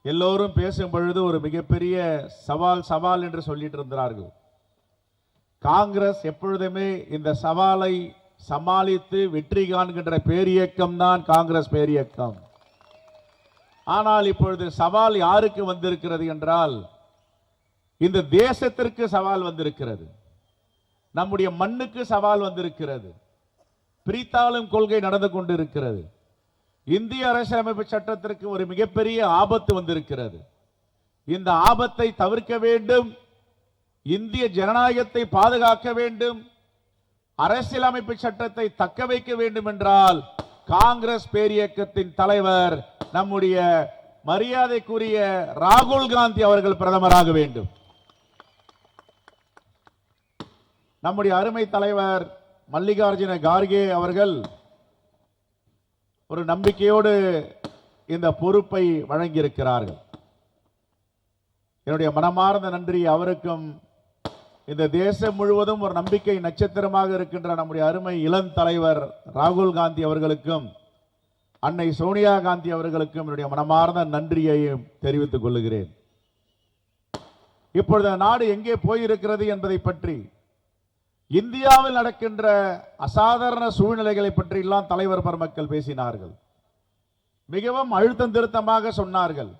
எல்லோரும் பேசும் பொழுது ஒரு மிகப்பெரிய சவால் என்று சொல்லிட்டு இருந்தார்கள். காங்கிரஸ் எப்பொழுதுமே இந்த சவாலை சமாளித்து வெற்றி காண்கின்ற பேரியக்கம் தான் காங்கிரஸ் பேரியக்கம். ஆனால் இப்பொழுது சவால் யாருக்கு வந்திருக்கிறது என்றால், இந்த தேசத்திற்கு சவால் வந்திருக்கிறது, நம்முடைய மண்ணுக்கு சவால் வந்திருக்கிறது. பிரித்தாளும் கொள்கை நடந்து கொண்டிருக்கிறது. இந்திய அரசியலமைப்பு சட்டத்திற்கு ஒரு மிகப்பெரிய ஆபத்து வந்திருக்கிறது. இந்த ஆபத்தை தவிர்க்க வேண்டும், இந்திய ஜனநாயகத்தை பாதுகாக்க வேண்டும், அரசியலமைப்பு சட்டத்தை தக்க வைக்க வேண்டும் என்றால் காங்கிரஸ் பேரியக்கத்தின் தலைவர் நம்முடைய மரியாதைக்குரிய ராகுல் காந்தி அவர்கள் பிரதமராக வேண்டும். நம்முடைய அருமை தலைவர் மல்லிகார்ஜுன கார்கே அவர்கள் ஒரு நம்பிக்கையோடு இந்த பொறுப்பை வழங்கியிருக்கிறார்கள். என்னுடைய மனமார்ந்த நன்றி அவருக்கும், இந்த தேசம் முழுவதும் ஒரு நம்பிக்கை நட்சத்திரமாக இருக்கின்ற நம்முடைய அருமை இளம் தலைவர் ராகுல் காந்தி அவர்களுக்கும், அன்னை சோனியா காந்தி அவர்களுக்கும் என்னுடைய மனமார்ந்த நன்றியையும் தெரிவித்துக் கொள்கிறேன். இப்பொழுது நாடு எங்கே போயிருக்கிறது என்பதை பற்றி, இந்தியாவில் நடக்கின்ற அசாதாரண சூழ்நிலைகளை பற்றி எல்லாம் தலைவர் பெருமக்கள் பேசினார்கள். மிகவும் அழுத்தம் திருத்தமாக சொன்னார்கள்.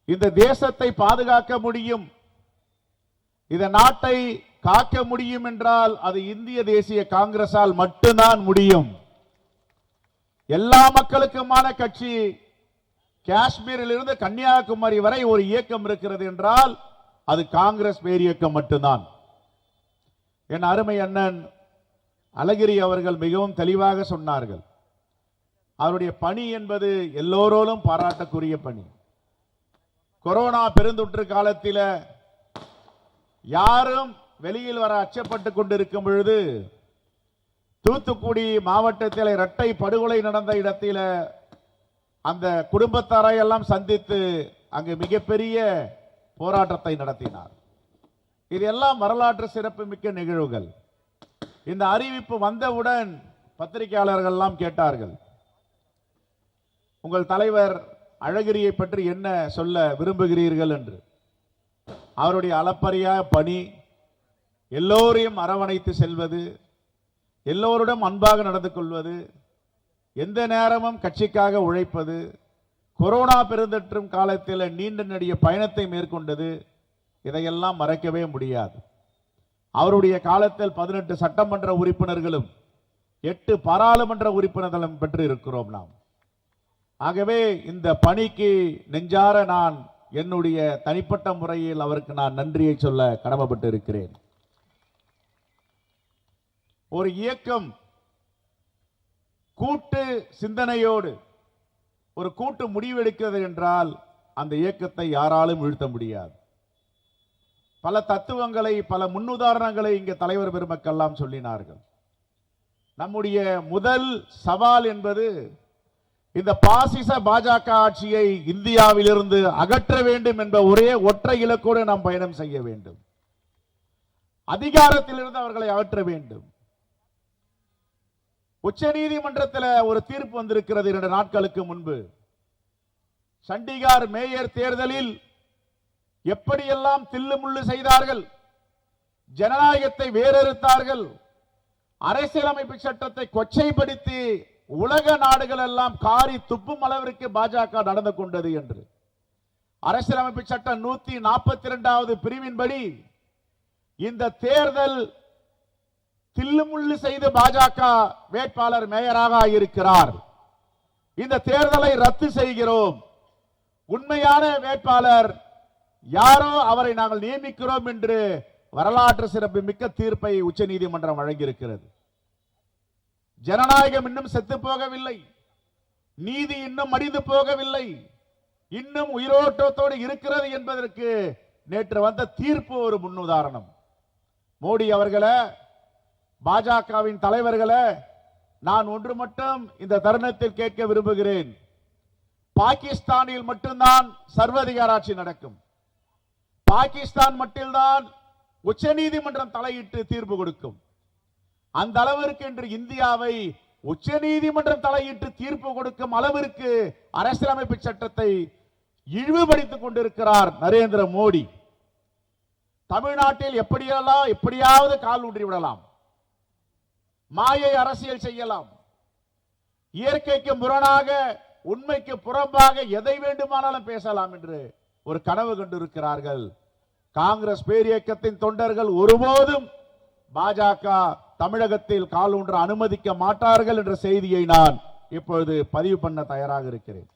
இந்த தேசத்தை பாதுகாக்க முடியும், இந்த நாட்டை காக்க முடியும் என்றால் அது இந்திய தேசிய காங்கிரஸால் மட்டும்தான் முடியும். எல்லா மக்களுக்குமான கட்சி, காஷ்மீரில் இருந்து கன்னியாகுமரி வரை ஒரு இயக்கம் இருக்கிறது என்றால் அது காங்கிரஸ் பேரியக்கம் மட்டும்தான். என் அருமை அண்ணன் அழகிரி அவர்கள் மிகவும் தெளிவாக சொன்னார்கள். அவருடைய பணி என்பது எல்லோரோடும் பாராட்டக்குரிய பணி. கொரோனா பெருந்தொற்று காலத்தில் யாரும் வெளியில் வர அச்சப்பட்டுக் கொண்டிருக்கும் பொழுது, தூத்துக்குடி மாவட்டத்தில் இரட்டை படுகொலை நடந்த இடத்தில் அந்த குடும்பத்தாரை எல்லாம் சந்தித்து அங்கு மிகப்பெரிய போராட்டத்தை நடத்தினார். இதெல்லாம் வரலாற்று சிறப்பு மிக்க நிகழ்வுகள். இந்த அறிவிப்பு வந்தவுடன் பத்திரிகையாளர்கள் எல்லாம் கேட்டார்கள், உங்கள் தலைவர் அழகிரியை பற்றி என்ன சொல்ல விரும்புகிறீர்கள் என்று. அவருடைய அளப்பரிய பணி, எல்லோரையும் அரவணைத்து செல்வது, எல்லோருடன் அன்பாக நடந்து கொள்வது, எந்த நேரமும் கட்சிக்காக உழைப்பது, கொரோனா பெருந்தொற்றும் காலத்தில் நீண்ட நெடிய பயணத்தை மேற்கொண்டது, இதையெல்லாம் மறக்கவே முடியாது. அவருடைய காலத்தில் 18 சட்டமன்ற உறுப்பினர்களும் 8 பாராளுமன்ற உறுப்பினர்களும் பெற்று இருக்கிறோம் நாம். ஆகவே இந்த பணிக்கு நெஞ்சார நான் என்னுடைய தனிப்பட்ட முறையில் அவருக்கு நான் நன்றியை சொல்ல கடமைப்பட்டு இருக்கிறேன். ஒரு இயக்கம் கூட்டு சிந்தனையோடு ஒரு கூட்டு முடிவெடுக்கிறது என்றால் அந்த இயக்கத்தை யாராலும் வீழ்த்த முடியாது. பல தத்துவங்களை, பல முன்னுதாரணங்களை இங்கே தலைவர் பெருமக்கெல்லாம் சொல்லினார்கள். நம்முடைய முதல் சவால் என்பது இந்த பாசிச பாஜக ஆட்சியை இந்தியாவிலிருந்து அகற்ற வேண்டும் என்ற ஒரே ஒற்றை இலக்கோடு நாம் பயணம் செய்ய வேண்டும். அதிகாரத்திலிருந்து அவர்களை அகற்ற வேண்டும். உச்ச நீதிமன்றத்தில் ஒரு தீர்ப்பு வந்திருக்கிறது 2 நாட்களுக்கு முன்பு. சண்டிகார் மேயர் தேர்தலில் எப்படியெல்லாம் தில்லுமுள்ளு செய்தார்கள், ஜனநாயகத்தை வேறறுத்தார்கள், அரசியலமைப்பு சட்டத்தை கொச்சைப்படுத்தி உலக நாடுகள் எல்லாம் காரி துப்பும் அளவிற்கு பாஜக நடந்து கொண்டது என்று. அரசியலமைப்பு சட்டம் 142வது பிரிவின்படி இந்த தேர்தல் தில்லுமுள்ளு செய்து பாஜக வேட்பாளர் மேயராக இருக்கிறார். இந்த தேர்தலை ரத்து செய்கிறோம், உண்மையான வேட்பாளர் யாரோ அவரை நாங்கள் நியமிக்கிறோம் என்று வரலாற்று சிறப்பு மிக்க தீர்ப்பை உச்ச நீதிமன்றம் வழங்கியிருக்கிறது. ஜனநாயகம் இன்னும் செத்து போகவில்லை, நீதி இன்னும் மடிந்து போகவில்லை, இன்னும் உயிரோட்டத்தோடு இருக்கிறது என்பதற்கு நேற்று வந்த தீர்ப்பு ஒரு முன்னுதாரணம். மோடி அவர்களே, பாஜகவின் தலைவர்களே, நான் ஒன்று மட்டும் இந்த தருணத்தில் கேட்க விரும்புகிறேன். பாகிஸ்தானில் மட்டும்தான் சர்வாதிகார ஆட்சி நடக்கும். பாகிஸ்தான் மட்டும்தான் உச்ச நீதிமன்றம் தலையிட்டு தீர்ப்பு கொடுக்கும். அந்த அளவிற்கு இன்று இந்தியாவை உச்ச நீதிமன்றம் தலையிட்டு தீர்ப்பு கொடுக்கும் அளவிற்கு அரசியலமைப்பு சட்டத்தை இழிவுபடுத்திக் கொண்டிருக்கிறார் நரேந்திர மோடி. தமிழ்நாட்டில் எப்படியாவது கால் ஊன்றி விடலாம், மாயை அரசியல் செய்யலாம், இயற்கைக்கு முரணாக உண்மைக்கு புறம்பாக எதை வேண்டுமானாலும் பேசலாம் என்று ஒரு கனவு கண்டிருக்கிறார்கள். காங்கிரஸ் பேரியக்கத்தின் தொண்டர்கள் ஒருபோதும் பாஜக தமிழகத்தில் கால் ஊன்ற அனுமதிக்க மாட்டார்கள் என்ற செய்தியை நான் இப்பொழுது பதிவு பண்ண தயாராக இருக்கிறேன்.